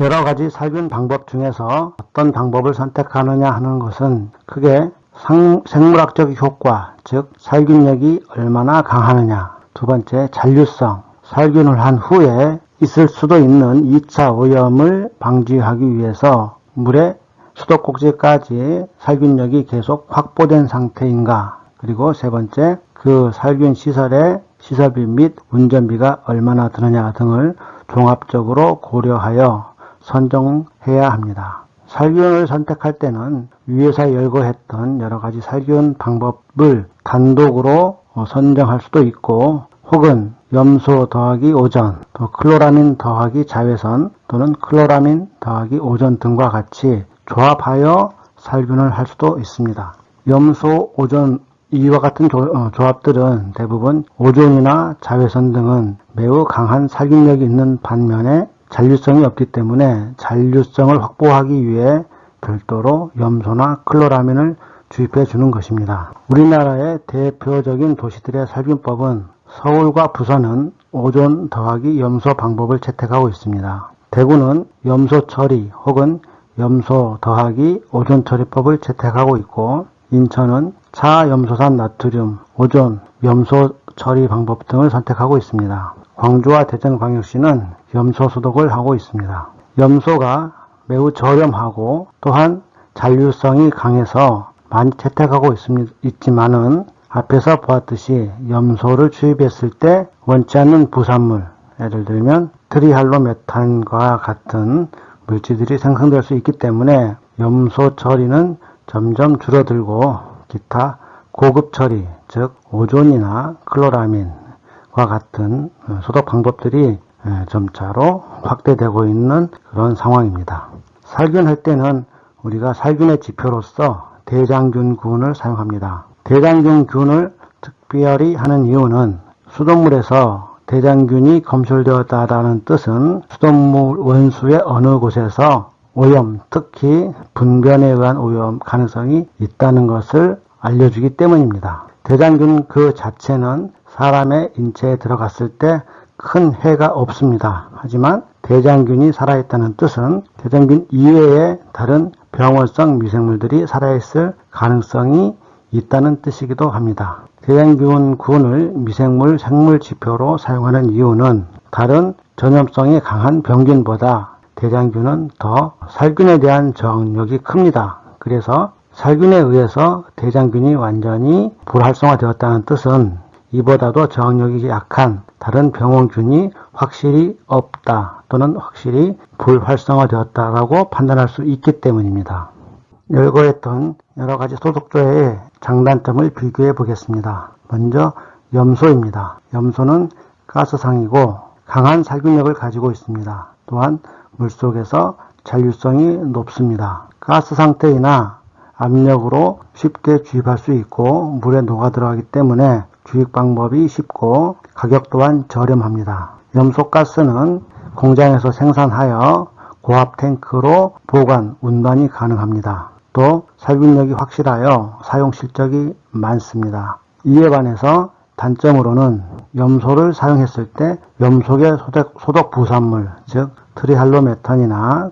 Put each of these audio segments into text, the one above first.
여러 가지 살균 방법 중에서 어떤 방법을 선택하느냐 하는 것은 크게 생물학적 효과, 즉 살균력이 얼마나 강하느냐, 두 번째 잔류성, 살균을 한 후에 있을 수도 있는 2차 오염을 방지하기 위해서 물의 수도꼭지까지 살균력이 계속 확보된 상태인가, 그리고 세 번째 그 살균 시설의 시설비 및 운전비가 얼마나 드느냐 등을 종합적으로 고려하여 선정해야 합니다. 살균을 선택할 때는 위에서 열거했던 여러 가지 살균 방법을 단독으로 선정할 수도 있고, 혹은 염소 더하기 오존, 또 클로라민 더하기 자외선 또는 클로라민 더하기 오존 등과 같이 조합하여 살균을 할 수도 있습니다. 염소, 오존 이와 같은 조합들은 대부분 오존이나 자외선 등은 매우 강한 살균력이 있는 반면에 잔류성이 없기 때문에 잔류성을 확보하기 위해 별도로 염소나 클로라민을 주입해 주는 것입니다. 우리나라의 대표적인 도시들의 살균법은 서울과 부산은 오존 더하기 염소 방법을 채택하고 있습니다. 대구는 염소 처리 혹은 염소 더하기 오존 처리법을 채택하고 있고, 인천은 차염소산 나트륨, 오존, 염소 처리 방법 등을 선택하고 있습니다. 광주와 대전광역시는 염소 소독을 하고 있습니다. 염소가 매우 저렴하고 또한 잔류성이 강해서 많이 채택하고 있지만은 앞에서 보았듯이 염소를 주입했을 때 원치 않는 부산물, 예를 들면 트리할로메탄과 같은 물질들이 생성될 수 있기 때문에 염소 처리는 점점 줄어들고 기타 고급 처리, 즉 오존이나 클로라민과 같은 소독 방법들이 점차로 확대되고 있는 그런 상황입니다. 살균할 때는 우리가 살균의 지표로서 대장균군을 사용합니다. 대장균군을 특별히 하는 이유는 수돗물에서 대장균이 검출되었다는 뜻은 수돗물 원수의 어느 곳에서 오염, 특히 분변에 의한 오염 가능성이 있다는 것을 알려주기 때문입니다. 대장균 그 자체는 사람의 인체에 들어갔을 때 큰 해가 없습니다. 하지만 대장균이 살아있다는 뜻은 대장균 이외의 다른 병원성 미생물들이 살아있을 가능성이 있다는 뜻이기도 합니다. 대장균군을 미생물 생물 지표로 사용하는 이유는 다른 전염성이 강한 병균보다 대장균은 더 살균에 대한 저항력이 큽니다. 그래서 살균에 의해서 대장균이 완전히 불활성화되었다는 뜻은 이보다도 저항력이 약한 다른 병원균이 확실히 없다 또는 확실히 불활성화되었다라고 판단할 수 있기 때문입니다. 열거했던 여러 가지 소독조의 장단점을 비교해 보겠습니다. 먼저 염소입니다. 염소는 가스상이고 강한 살균력을 가지고 있습니다. 또한 물속에서 잔류성이 높습니다. 가스 상태이나 압력으로 쉽게 주입할 수 있고 물에 녹아 들어가기 때문에 주입 방법이 쉽고 가격 또한 저렴합니다. 염소가스는 공장에서 생산하여 고압 탱크로 보관, 운반이 가능합니다. 또 살균력이 확실하여 사용 실적이 많습니다. 이에 반해서 단점으로는 염소를 사용했을 때 염소의 소독 부산물, 즉 트리할로메탄이나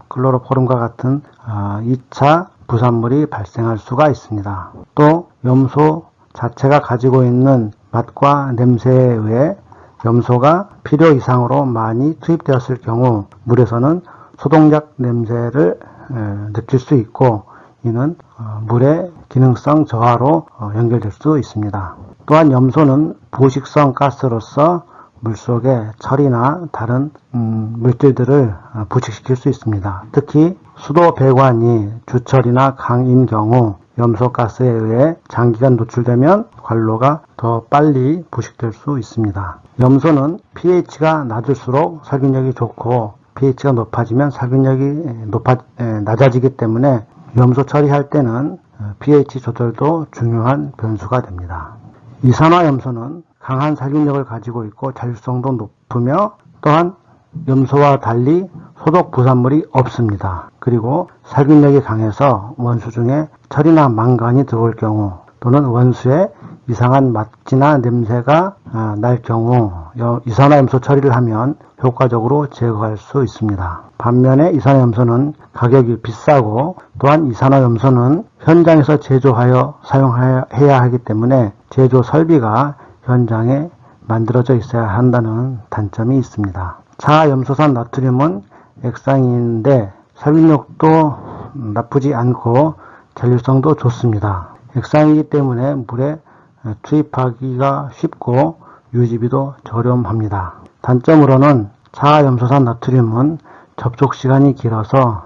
클로로포름과 같은 2차 부산물이 발생할 수가 있습니다. 또 염소 자체가 가지고 있는 맛과 냄새에 의해 염소가 필요 이상으로 많이 투입되었을 경우 물에서는 소독약 냄새를 느낄 수 있고, 이는 물의 기능성 저하로 연결될 수 있습니다. 또한 염소는 부식성 가스로서 물속에 철이나 다른 물질들을 부식시킬 수 있습니다. 특히 수도 배관이 주철이나 강인 경우 염소가스에 의해 장기간 노출되면 관로가 더 빨리 부식될 수 있습니다. 염소는 pH가 낮을수록 살균력이 좋고 pH가 높아지면 살균력이 낮아지기 때문에 염소 처리할 때는 pH 조절도 중요한 변수가 됩니다. 이산화염소는 강한 살균력을 가지고 있고 잔류성도 높으며 또한 염소와 달리 소독 부산물이 없습니다. 그리고 살균력이 강해서 원수 중에 철이나 망간이 들어올 경우 또는 원수에 이상한 맛이나 냄새가 날 경우 이산화염소 처리를 하면 효과적으로 제거할 수 있습니다. 반면에 이산화염소는 가격이 비싸고 또한 이산화염소는 현장에서 제조하여 사용해야 하기 때문에 제조 설비가 현장에 만들어져 있어야 한다는 단점이 있습니다. 차염소산 나트륨은 액상인데 살균력도 나쁘지 않고 잔류성도 좋습니다. 액상이기 때문에 물에 투입하기가 쉽고 유지비도 저렴합니다. 단점으로는 차염소산 나트륨은 접촉 시간이 길어서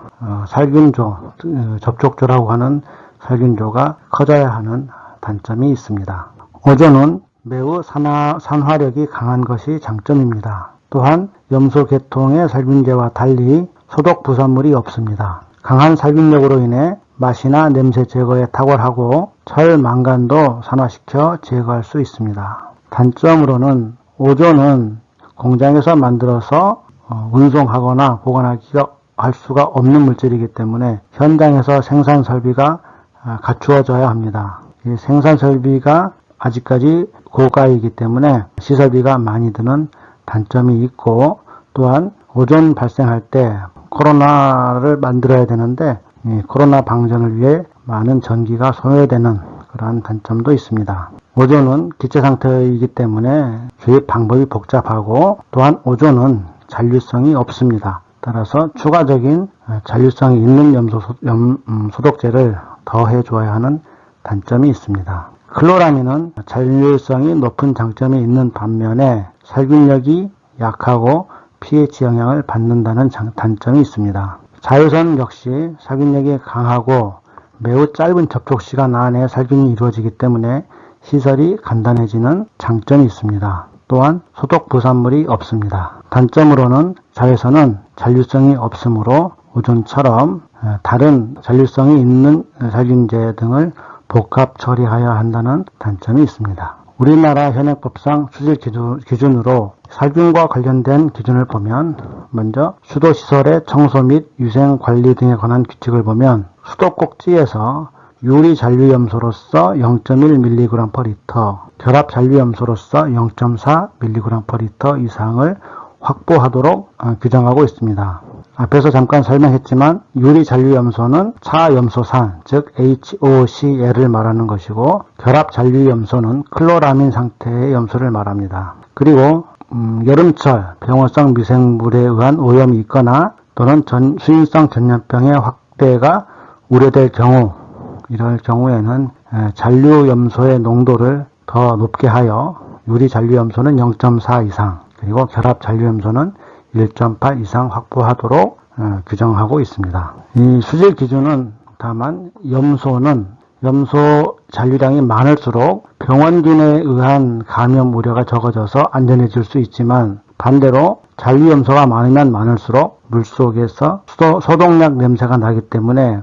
살균조, 접촉조라고 하는 살균조가 커져야 하는 단점이 있습니다. 오존은 매우 산화력이 강한 것이 장점입니다. 또한 염소 계통의 살균제와 달리 소독 부산물이 없습니다. 강한 살균력으로 인해 맛이나 냄새 제거에 탁월하고 철, 망간도 산화시켜 제거할 수 있습니다. 단점으로는 오존은 공장에서 만들어서 운송하거나 보관하기가 할 수가 없는 물질이기 때문에 현장에서 생산 설비가 갖추어져야 합니다. 이 생산 설비가 아직까지 고가이기 때문에 시설비가 많이 드는 단점이 있고, 또한 오존 발생할 때 코로나를 만들어야 되는데 코로나 방전을 위해 많은 전기가 소요되는 그러한 단점도 있습니다. 오존은 기체 상태이기 때문에 주입 방법이 복잡하고, 또한 오존은 잔류성이 없습니다. 따라서 추가적인 잔류성이 있는 염소 소독제를 더해 줘야 하는 단점이 있습니다. 클로라민은 잔류성이 높은 장점이 있는 반면에 살균력이 약하고 pH 영향을 받는다는 단점이 있습니다. 자외선 역시 살균력이 강하고 매우 짧은 접촉 시간 안에 살균이 이루어지기 때문에 시설이 간단해지는 장점이 있습니다. 또한 소독 부산물이 없습니다. 단점으로는 자외선은 잔류성이 없으므로 오존처럼 다른 잔류성이 있는 살균제 등을 복합 처리하여야 한다는 단점이 있습니다. 우리나라 현행법상 수질 기준으로 살균과 관련된 기준을 보면, 먼저 수도시설의 청소 및 위생관리 등에 관한 규칙을 보면 수도꼭지에서 유리 잔류염소로서 0.1mg/L, 결합 잔류염소로서 0.4mg/L 이상을 확보하도록 규정하고 있습니다. 앞에서 잠깐 설명했지만 유리 잔류염소는 차염소산, 즉 HOCl을 말하는 것이고, 결합 잔류염소는 클로라민 상태의 염소를 말합니다. 그리고 여름철 병원성 미생물에 의한 오염이 있거나 또는 수인성 전염병의 확대가 우려될 경우, 이럴 경우에는 잔류염소의 농도를 더 높게 하여 유리 잔류염소는 0.4 이상, 그리고 결합 잔류염소는 1.8 이상 확보하도록 규정하고 있습니다. 이 수질 기준은 다만 염소 잔류량이 많을수록 병원균에 의한 감염 우려가 적어져서 안전해질 수 있지만, 반대로 잔류염소가 많으면 많을수록 물속에서 소독약 냄새가 나기 때문에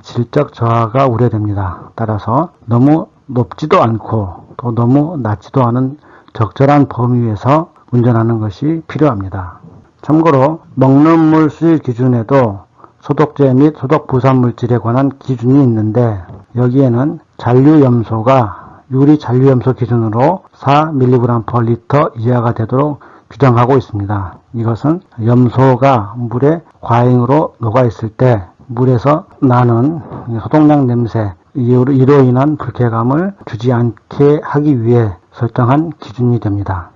질적 저하가 우려됩니다. 따라서 너무 높지도 않고 또 너무 낮지도 않은 적절한 범위에서 운전하는 것이 필요합니다. 참고로 먹는 물 수질 기준에도 소독제 및 소독 부산 물질에 관한 기준이 있는데, 여기에는 잔류염소가 유리 잔류염소 기준으로 4mg/L 이하가 되도록 규정하고 있습니다. 이것은 염소가 물에 과잉으로 녹아 있을 때 물에서 나는 소독약 냄새, 이로 인한 불쾌감을 주지 않게 하기 위해 설정한 기준이 됩니다.